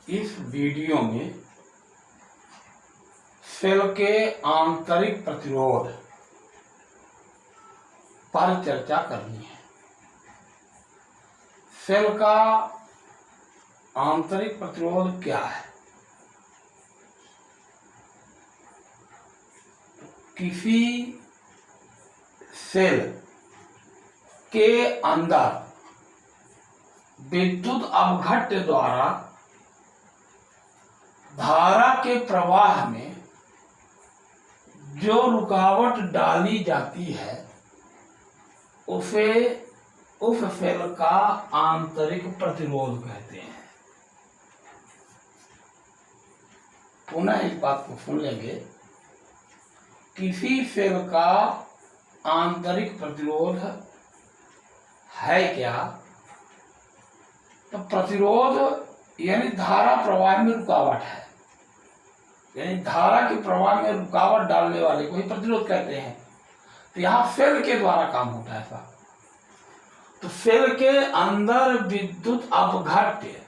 इस वीडियो में सेल के आंतरिक प्रतिरोध पर चर्चा करनी है। सेल का आंतरिक प्रतिरोध क्या है? किसी सेल के अंदर विद्युत अपघट्य द्वारा धारा के प्रवाह में जो रुकावट डाली जाती है उसे उस सेल का आंतरिक प्रतिरोध कहते हैं। पुनः इस बात को सुन लेंगे। किसी सेल का आंतरिक प्रतिरोध है क्या? तो प्रतिरोध यानी धारा प्रवाह में रुकावट है, यानी धारा के प्रवाह में रुकावट डालने वाले को ही प्रतिरोध कहते हैं। तो यहाँ सेल के द्वारा काम होता है ऐसा। तो सेल के अंदर विद्युत अपघट्य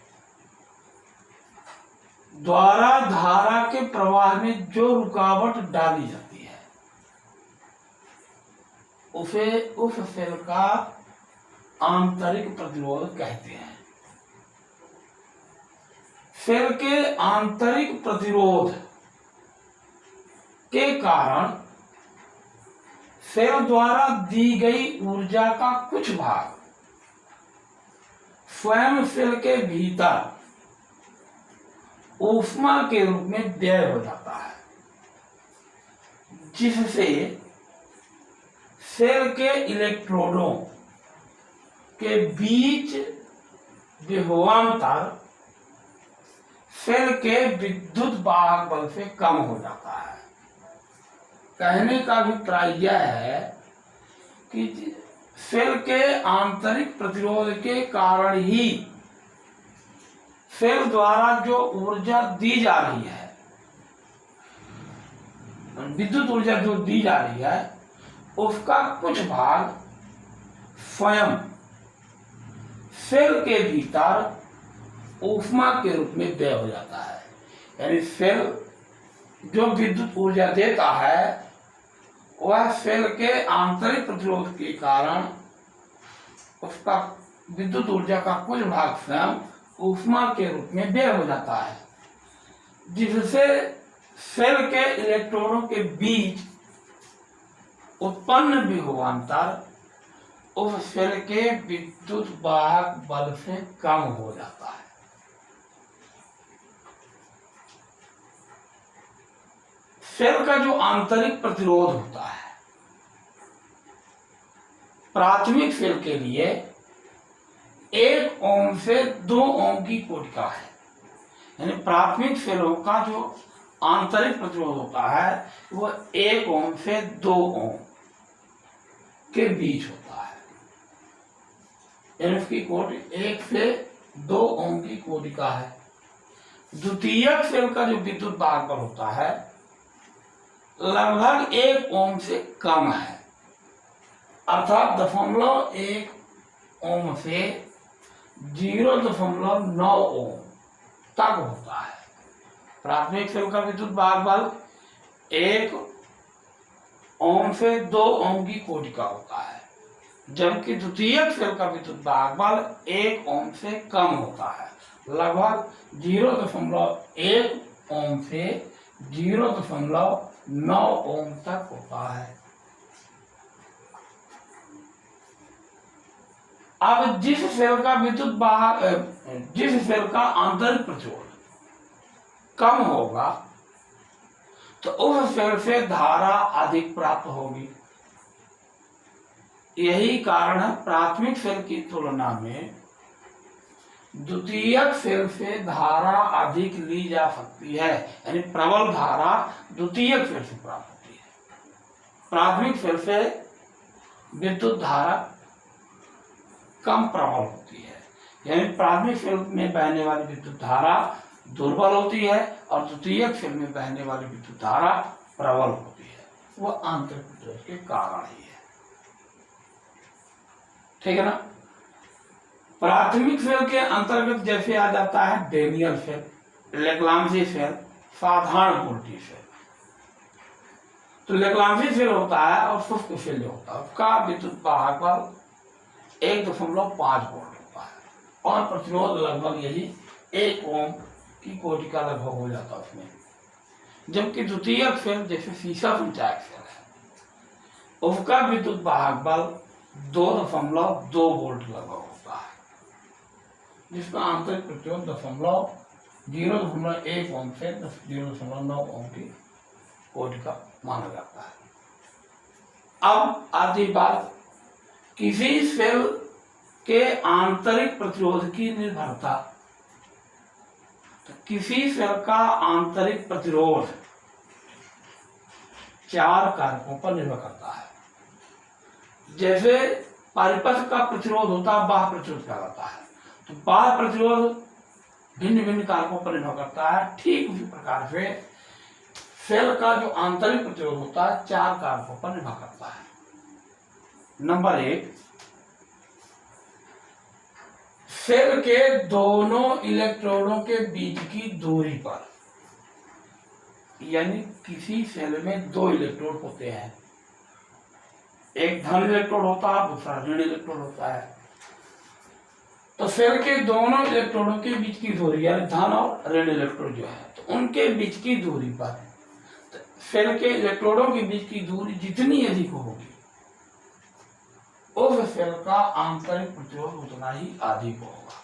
द्वारा धारा के प्रवाह में जो रुकावट डाली जाती है उसे उस सेल का आंतरिक प्रतिरोध कहते हैं। सेल के आंतरिक प्रतिरोध के कारण सेल द्वारा दी गई ऊर्जा का कुछ भाग स्वयं सेल के भीतर ऊष्मा के रूप में व्यय हो जाता है, जिससे सेल के इलेक्ट्रोडों के बीच विभवांतर सेल के विद्युत वाहक बल से कम हो जाता है। कहने का अभिप्राय यह है कि सेल के आंतरिक प्रतिरोध के कारण ही सेल द्वारा जो ऊर्जा दी जा रही है, विद्युत ऊर्जा जो दी जा रही है, उसका कुछ भाग स्वयं सेल के भीतर ऊष्मा के रूप में व्यय हो जाता है। यानी सेल जो विद्युत ऊर्जा देता है वह सेल के आंतरिक प्रतिरोध के कारण उसका विद्युत ऊर्जा का कुछ भाग स्वयं ऊष्मा के रूप में व्यय हो जाता है, जिससे सेल के इलेक्ट्रॉनों के बीच उत्पन्न विभवांतर उस सेल के विद्युत वाहक बल से कम हो जाता है। सेल का जो आंतरिक प्रतिरोध होता है प्राथमिक सेल के लिए 1 ओम से 2 ओम की कोटिका है। यानी प्राथमिक सेलों का जो आंतरिक प्रतिरोध होता है वह 1 ओम से 2 ओम के बीच होता है। यानी उसकी कोटि 1 से 2 ओम की कोटिका है। द्वितीयक सेल का जो विद्युत वाहक बल होता है लगभग 1 ओम से कम है, अर्थात 0.1 ओम से 0.9 ओम तक होता है। प्राथमिक सेल का विद्युत वाहक बल 1 ओम से 2 ओम की कोटिका होता है, जबकि द्वितीयक सेल का विद्युत वाहक बल 1 ओम से कम होता है, लगभग 0.1 ओम से 0.9 ओम तक होता है। अब जिस सेल का विद्युत वाहक जिस सेल का आंतरिक प्रतिरोध कम होगा तो उस सेल से धारा अधिक प्राप्त होगी। यही कारण है प्राथमिक सेल की तुलना में द्वितीयक सेल से धारा अधिक ली जा सकती है। यानी प्रबल धारा द्वितीयक सेल से प्राप्त होती है। प्राथमिक सेल से विद्युत धारा कम प्रबल होती है। यानी प्राथमिक सेल में बहने वाली विद्युत धारा दुर्बल होती है और द्वितीयक सेल में बहने वाली विद्युत धारा प्रबल होती है। वह आंतरिक प्रतिरोध के कारण ही है। ठीक है ना। प्राथमिक सेल के अंतर्गत जैसे आ जाता है डेनियल सेल, लेग्रांजी सेल, साधारण पोल्ट्री सेल। तो लेग्रांजी सेल होता है और शुष्क सेल जो होता है उसका विद्युत वाहक बल 1.5 वोल्ट होता है और प्रतिरोध लगभग यही 1 ओम की कोटि का लगभग हो जाता है उसमें। जबकि द्वितीयक सेल जैसे शीशा संचायक सेल है उसका विद्युत वाहक बल 2.2 वोल्ट लगभग होता है, जिसका आंतरिक प्रतिरोध 0.1 ओम से 0.9 ओम की कोटि का माना जाता है। अब आधी बात किसी सेल के आंतरिक प्रतिरोध की निर्भरता। तो किसी सेल का आंतरिक प्रतिरोध 4 कारकों पर निर्भर करता है। जैसे परिपथ का प्रतिरोध होता है बाह्य प्रतिरोध कहलाता है, तो बाह्य प्रतिरोध भिन्न भिन्न कारकों पर निर्भर करता है। ठीक उसी प्रकार से सेल का जो आंतरिक प्रतिरोध होता है 4 कारकों पर निर्भर करता है। नंबर 1, सेल के दोनों इलेक्ट्रोडों के बीच की दूरी पर, यानी किसी सेल में 2 इलेक्ट्रोड होते हैं, एक धन इलेक्ट्रोड होता है दूसरा ऋण इलेक्ट्रोड होता है। तो सेल के दोनों इलेक्ट्रोडों के बीच की दूरी यानी धन और ऋण इलेक्ट्रोड जो है तो उनके बीच की दूरी पर, तो सेल के इलेक्ट्रोडों के बीच की दूरी जितनी अधिक होगी उस सेल का आंतरिक प्रतिरोध उतना ही अधिक होगा।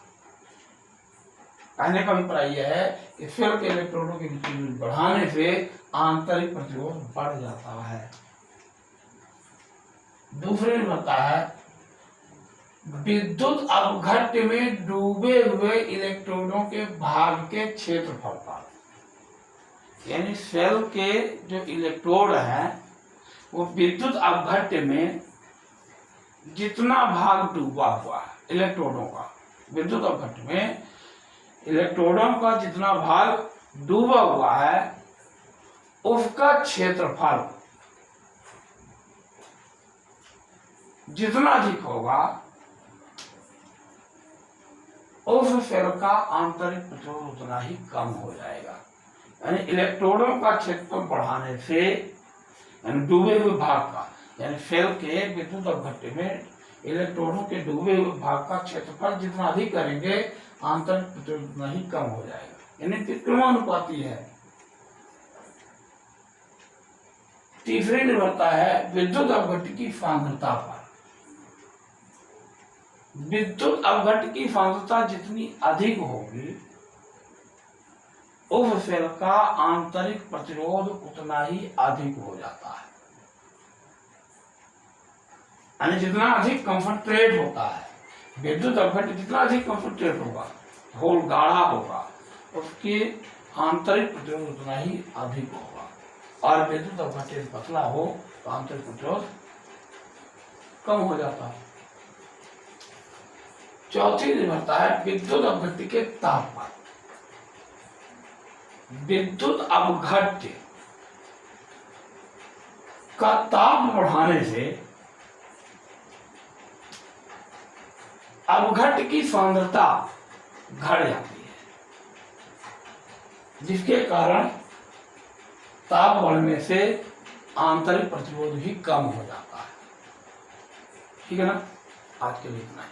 कहने का अभिप्राय यह है कि सेल के इलेक्ट्रोडों के बीच की दूरी बढ़ाने से आंतरिक प्रतिरोध बढ़ जाता है। दूसरे में होता है विद्युत अपघट्य में डूबे हुए इलेक्ट्रोडों के भाग के क्षेत्रफल पर, यानी सेल के जो इलेक्ट्रोड हैं वो विद्युत अपघट्य में जितना भाग डूबा हुआ है इलेक्ट्रोडों का, विद्युत अपघट्य में इलेक्ट्रोडों का जितना भाग डूबा हुआ है उसका क्षेत्रफल जितना अधिक होगा उस सेल का आंतरिक प्रतिरोध उतना ही कम हो जाएगा। यानी इलेक्ट्रोडों का क्षेत्रफल बढ़ाने से, यानी डूबे हुए भाग का, यानी सेल के विद्युत अपघट्य में इलेक्ट्रोडों के डूबे हुए भाग का क्षेत्रफल जितना अधिक करेंगे आंतरिक प्रतिरोध उतना ही कम हो जाएगा, यानी त्रिक्रमानुपाती है। तीसरी निर्भरता है विद्युत अपघट्य की सांद्रता पर। विद्युत अपघट्य की सांद्रता जितनी अधिक होगी उस सेल का आंतरिक प्रतिरोध उतना ही अधिक हो जाता है। यानी जितना अधिक कंसंट्रेट होता है विद्युत अपघट्य, जितना अधिक कंसंट्रेट होगा, होल गाढ़ा होगा, उसके आंतरिक प्रतिरोध उतना ही अधिक होगा। और विद्युत अपघट्य पतला हो तो आंतरिक प्रतिरोध कम हो जाता है। चौथी निर्भरता है विद्युत अपघट्य के ताप पर। विद्युत अपघट्य का ताप बढ़ाने से अपघट्य की सांद्रता घट जाती है, जिसके कारण ताप बढ़ने से आंतरिक प्रतिरोध भी कम हो जाता है। ठीक है ना, आज के लिए इतना ही।